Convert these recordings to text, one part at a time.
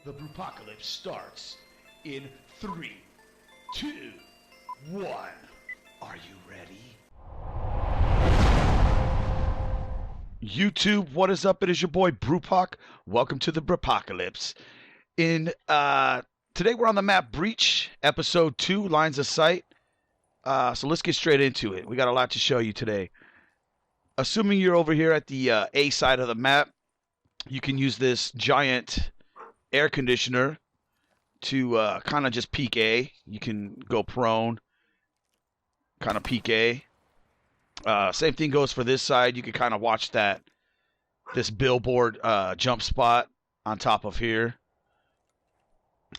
The Brewpocalypz starts in 3, 2, 1. Are you ready? YouTube, what is up? It is your boy Brewpoc. Welcome to the Brewpocalypz. Today we're on the map Breach, episode 2, Lines of Sight. So let's get straight into it. We got a lot to show you today. Assuming you're over here at the A side of the map, you can use this giant air conditioner to kind of just peek A. You can go prone, kind of peek A. Same thing goes for this side. You can kind of watch this billboard jump spot on top of here.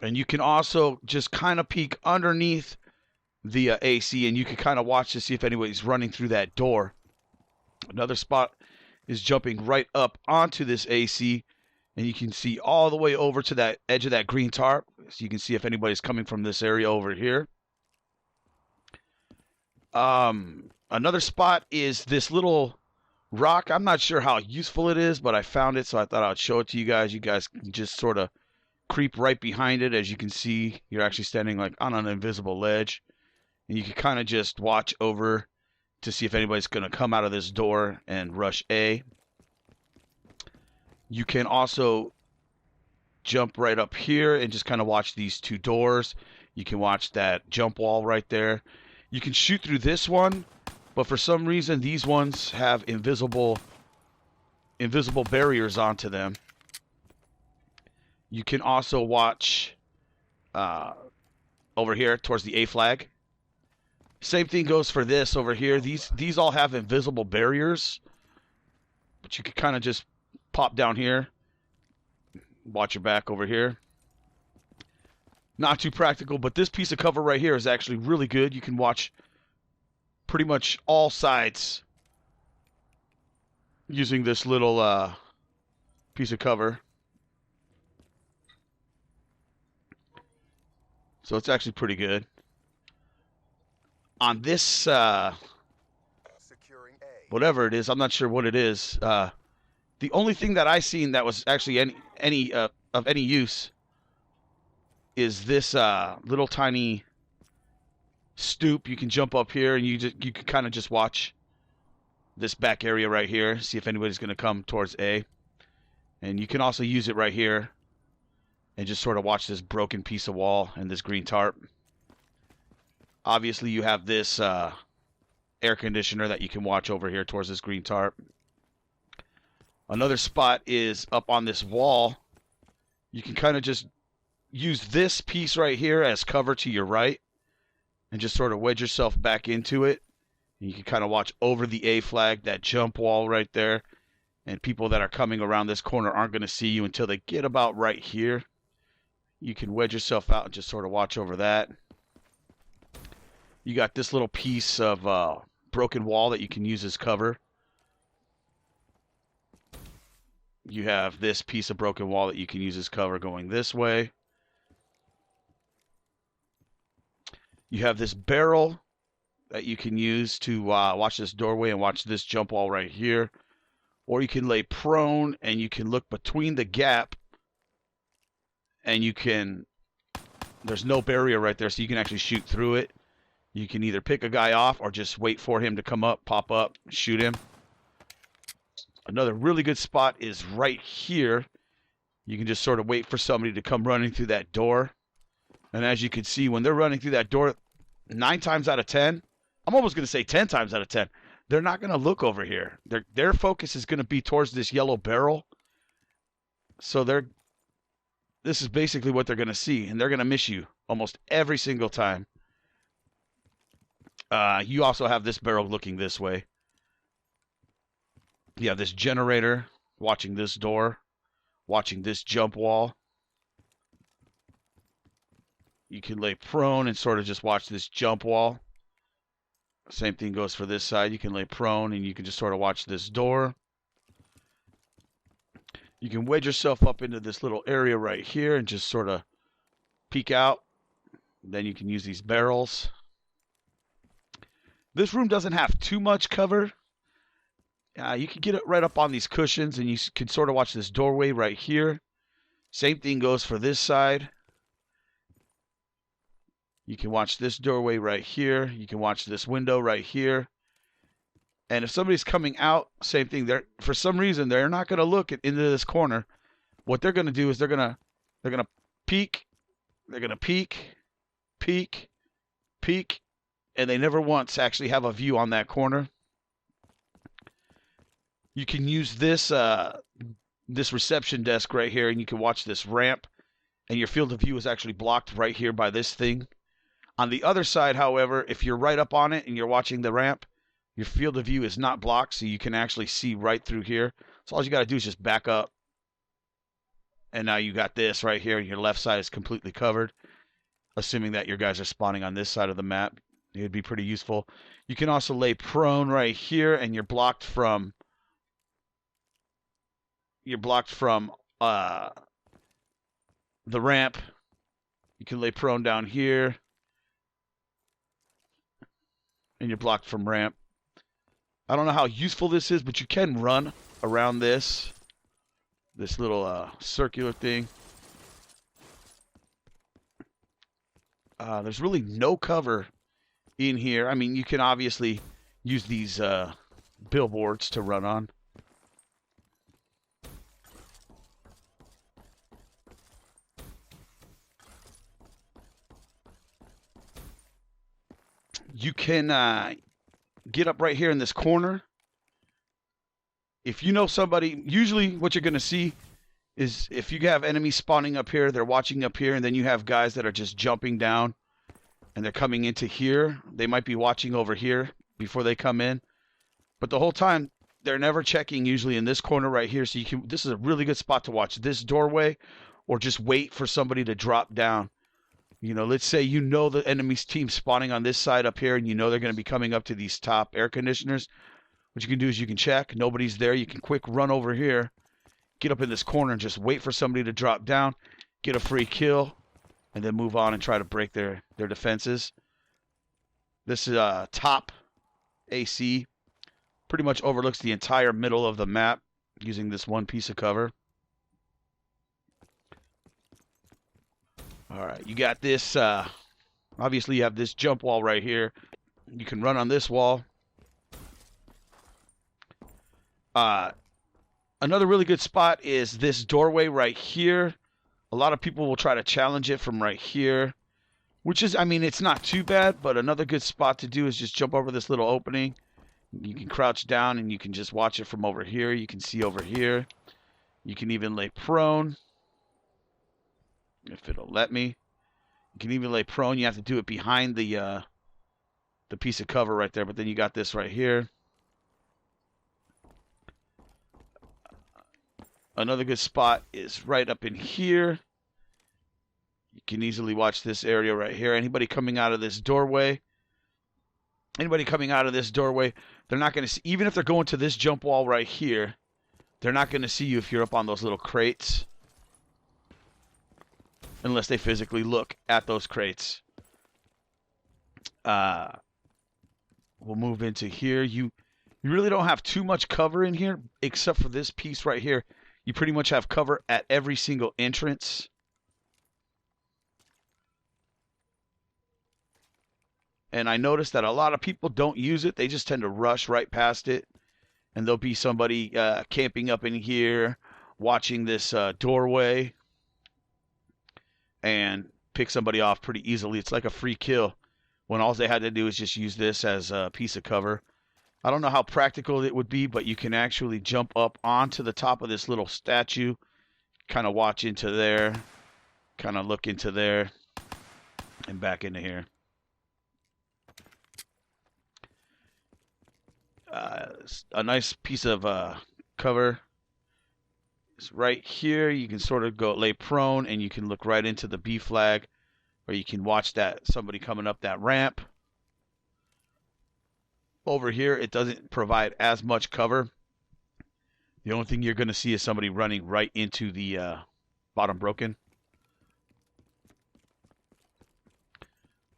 And you can also just kind of peek underneath the AC, and you can kind of watch to see if anybody's running through that door. Another spot is jumping right up onto this AC, and you can see all the way over to that edge of that green tarp. So you can see if anybody's coming from this area over here. Another spot is this little rock. I'm not sure how useful it is, but I found it, so I thought I'd show it to you guys. You guys can just sort of creep right behind it. As you can see, you're actually standing like on an invisible ledge. And you can kind of just watch over to see if anybody's going to come out of this door and rush A. You can also jump right up here and just kind of watch these two doors. You can watch that jump wall right there. You can shoot through this one, but for some reason these ones have invisible barriers onto them. You can also watch over here towards the A flag. Same thing goes for this over here. These all have invisible barriers, but you can kind of just pop down here, watch your back over here. Not too practical, but this piece of cover right here is actually really good. You can watch pretty much all sides using this little piece of cover. So it's actually pretty good. On this, whatever it is, I'm not sure what it is. The only thing that I seen that was actually any of any use is this little tiny stoop. You can jump up here and you can kind of just watch this back area right here, see if anybody's going to come towards A. And you can also use it right here and just sort of watch this broken piece of wall and this green tarp. Obviously, you have this air conditioner that you can watch over here towards this green tarp. Another spot is up on this wall. You can kind of just use this piece right here as cover to your right and just sort of wedge yourself back into it. And you can kind of watch over the A flag, that jump wall right there. And people that are coming around this corner aren't going to see you until they get about right here. You can wedge yourself out and just sort of watch over that. You got this little piece of broken wall that you can use as cover. You have this piece of broken wall that you can use as cover going this way. You have this barrel that you can use to watch this doorway and watch this jump wall right here. Or you can lay prone and you can look between the gap and you can, there's no barrier right there, so you can actually shoot through it. You can either pick a guy off or just wait for him to come up, pop up, shoot him. Another really good spot is right here. You can just sort of wait for somebody to come running through that door. And as you can see, when they're running through that door, 9 times out of 10, I'm almost going to say 10 times out of 10, they're not going to look over here. Their focus is going to be towards this yellow barrel. So this is basically what they're going to see, and they're going to miss you almost every single time. You also have this barrel looking this way. You have this generator watching this door, watching this jump wall. You can lay prone and sort of just watch this jump wall. Same thing goes for this side. You can lay prone and you can just sort of watch this door. You can wedge yourself up into this little area right here and just sort of peek out. Then you can use these barrels. This room doesn't have too much cover. You can get it right up on these cushions, and you can sort of watch this doorway right here. Same thing goes for this side. You can watch this doorway right here. You can watch this window right here. And if somebody's coming out, same thing. For some reason they're not going to look into this corner. What they're going to do is they're going to peek. They're going to peek, peek, peek, and they never once actually have a view on that corner. You can use this this reception desk right here, and you can watch this ramp, and your field of view is actually blocked right here by this thing. On the other side, however, if you're right up on it and you're watching the ramp, your field of view is not blocked, so you can actually see right through here. So all you got to do is just back up. And now you got this right here, and your left side is completely covered. Assuming that your guys are spawning on this side of the map, it would be pretty useful. You can also lay prone right here, and you're blocked from the ramp. You can lay prone down here, and you're blocked from ramp. I don't know how useful this is, but you can run around this little circular thing. There's really no cover in here. I mean, you can obviously use these billboards to run on. You can get up right here in this corner. If you know somebody, usually what you're going to see is if you have enemies spawning up here, they're watching up here, and then you have guys that are just jumping down and they're coming into here. They might be watching over here before they come in. But the whole time, they're never checking usually in this corner right here. So this is a really good spot to watch this doorway, or just wait for somebody to drop down. You know, let's say you know the enemy's team spawning on this side up here, and you know they're going to be coming up to these top air conditioners. What you can do is you can check. Nobody's there. You can quick run over here, get up in this corner, and just wait for somebody to drop down, get a free kill, and then move on and try to break their defenses. This is top AC. Pretty much overlooks the entire middle of the map using this one piece of cover. All right, you got this. Obviously, you have this jump wall right here. You can run on this wall. Another really good spot is this doorway right here. A lot of people will try to challenge it from right here, which is, I mean, it's not too bad, but another good spot to do is just jump over this little opening. You can crouch down and you can just watch it from over here. You can see over here. You can even lay prone, if it'll let me. You can even lay prone. You have to do it behind the piece of cover right there, but then you got this right here. Another good spot is right up in here. You can easily watch this area right here. Anybody coming out of this doorway, they're not going to see, even if they're going to this jump wall right here, they're not going to see you if you're up on those little crates. Unless they physically look at those crates. We'll move into here. You really don't have too much cover in here, except for this piece right here. You pretty much have cover at every single entrance. And I noticed that a lot of people don't use it. They just tend to rush right past it. And there'll be somebody camping up in here, watching this doorway, and pick somebody off pretty easily. It's like a free kill when all they had to do is just use this as a piece of cover. I don't know how practical it would be, but you can actually jump up onto the top of this little statue, kind of watch into there, kind of look into there, and back into here. A nice piece of cover is right here. You can sort of go lay prone, and you can look right into the B flag, or you can watch that somebody coming up that ramp. Over here, it doesn't provide as much cover. The only thing you're going to see is somebody running right into the bottom broken.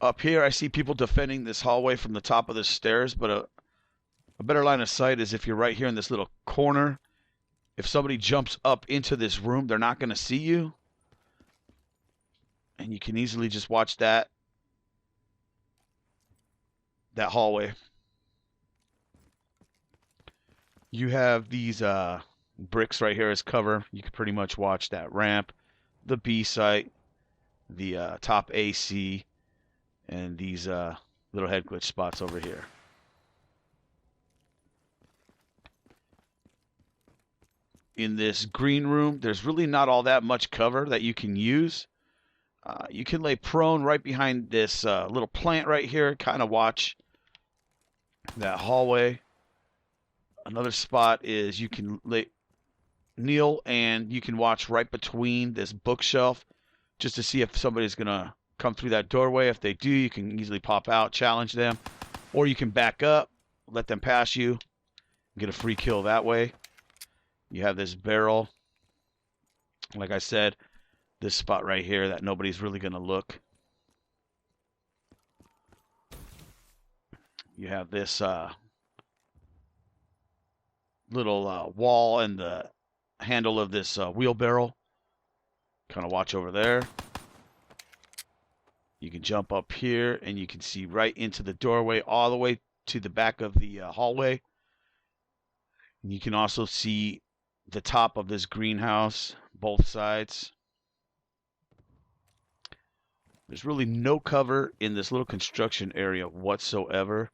Up here, I see people defending this hallway from the top of the stairs, but a better line of sight is if you're right here in this little corner. If somebody jumps up into this room, they're not going to see you. And you can easily just watch that hallway. You have these bricks right here as cover. You can pretty much watch that ramp, the B site, the top AC, and these little head glitch spots over here. In this green room, there's really not all that much cover that you can use. You can lay prone right behind this little plant right here, kind of watch that hallway. Another spot is you can kneel and you can watch right between this bookshelf just to see if somebody's going to come through that doorway. If they do, you can easily pop out, challenge them, or you can back up, let them pass you, get a free kill that way. You have this barrel. Like I said, this spot right here that nobody's really going to look. You have this little wall and the handle of this wheelbarrow. Kind of watch over there. You can jump up here and you can see right into the doorway all the way to the back of the hallway. And you can also see the top of this greenhouse, both sides. There's really no cover in this little construction area whatsoever.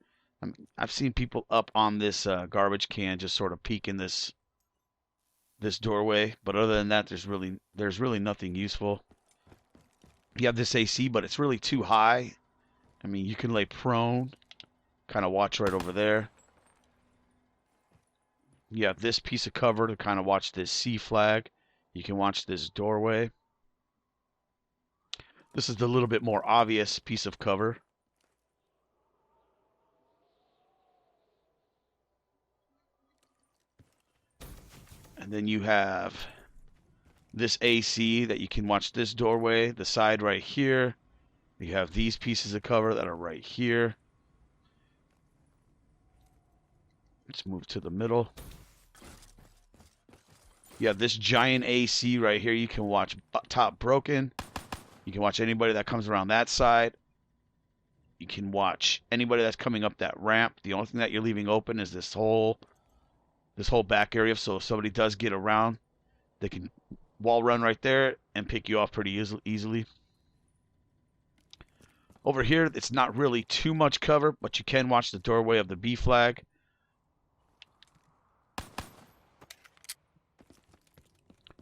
I've seen people up on this garbage can just sort of peek in this doorway, but other than that, there's really nothing useful. You have this AC, but it's really too high. I mean, you can lay prone, kind of watch right over there. You have this piece of cover to kind of watch this C flag. You can watch this doorway. This is the little bit more obvious piece of cover. And then you have this AC that you can watch this doorway, the side right here. You have these pieces of cover that are right here. Let's move to the middle. You have this giant AC right here. You can watch top broken. You can watch anybody that comes around that side. You can watch anybody that's coming up that ramp. The only thing that you're leaving open is this whole back area. So if somebody does get around, they can wall run right there and pick you off pretty easily. Over here, it's not really too much cover, but you can watch the doorway of the B flag.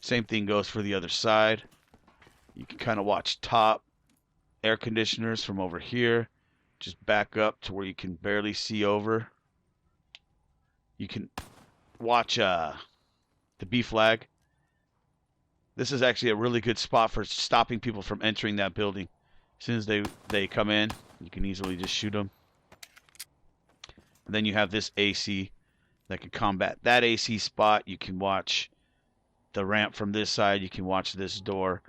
Same thing goes for the other side. You can kind of watch top air conditioners from over here. Just back up to where you can barely see over. You can watch the B flag. This is actually a really good spot for stopping people from entering that building. As soon as they come in, you can easily just shoot them. And then you have this AC that can combat that AC spot. You can watch the ramp from this side. You can watch this door.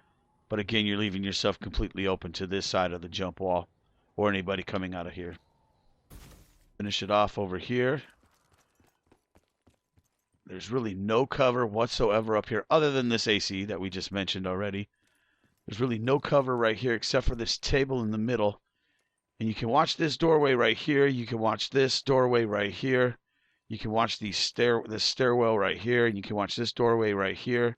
But again, you're leaving yourself completely open to this side of the jump wall or anybody coming out of here. Finish it off over here. There's really no cover whatsoever up here other than this AC that we just mentioned already. There's really no cover right here except for this table in the middle. And you can watch this doorway right here. You can watch this doorway right here. You can watch this stairwell right here. And you can watch this doorway right here.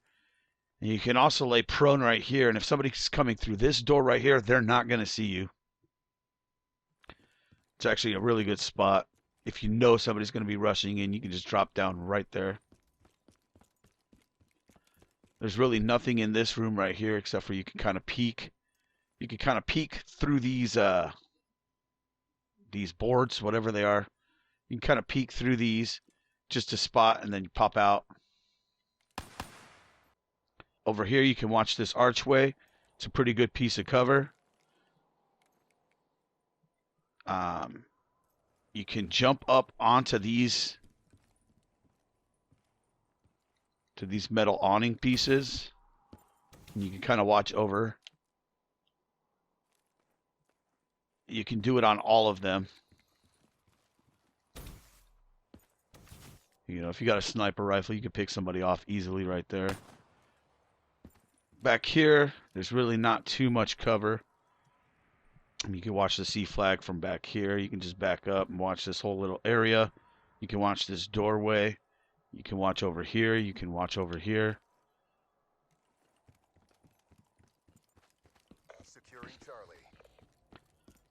And you can also lay prone right here. And if somebody's coming through this door right here, they're not going to see you. It's actually a really good spot. If you know somebody's going to be rushing in, you can just drop down right there. There's really nothing in this room right here except for you can kind of peek. You can kind of peek through these boards, whatever they are. You can kind of peek through these just to spot, and then you pop out. Over here, you can watch this archway. It's a pretty good piece of cover. You can jump up onto these metal awning pieces. And you can kind of watch over. You can do it on all of them. You know, if you got a sniper rifle, you can pick somebody off easily right there. Back here, there's really not too much cover. You can watch the C flag from back here. You can just back up and watch this whole little area. You can watch this doorway. You can watch over here. You can watch over here. Securing Charlie.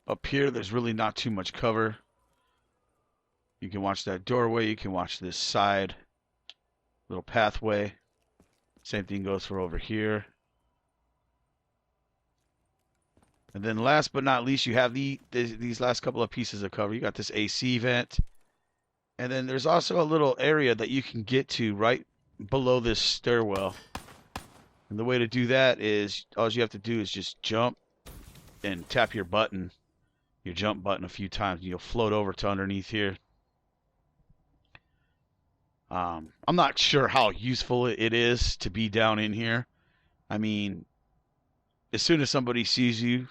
Up here, there's really not too much cover. You can watch that doorway. You can watch this side little pathway. Same thing goes for over here. And then last but not least, you have these last couple of pieces of cover. You got this AC vent. And then there's also a little area that you can get to right below this stairwell. And the way to do that is all you have to do is just jump and tap your jump button a few times. And you'll float over to underneath here. I'm not sure how useful it is to be down in here. I mean, as soon as somebody sees you,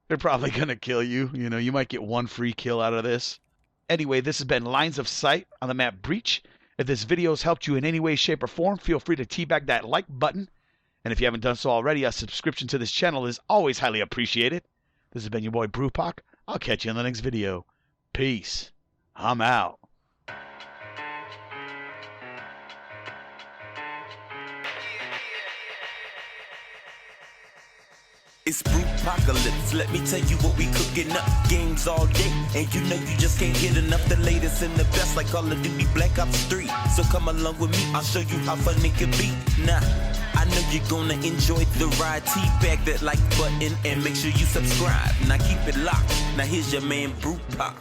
they're probably going to kill you. You know, you might get one free kill out of this. Anyway, this has been Lines of Sight on the map Breach. If this video has helped you in any way, shape, or form, feel free to teabag that like button. And if you haven't done so already, a subscription to this channel is always highly appreciated. This has been your boy Brewpoc. I'll catch you in the next video. Peace. I'm out. It's Brewpocalypz, let me tell you what we cooking up. Games all day, and you know you just can't get enough. The latest and the best, like Call of Duty Black Ops 3. So come along with me, I'll show you how fun it can be. Nah, I know you're gonna enjoy the ride. Teabag that like button and make sure you subscribe. Now keep it locked. Now here's your man Brewpoc.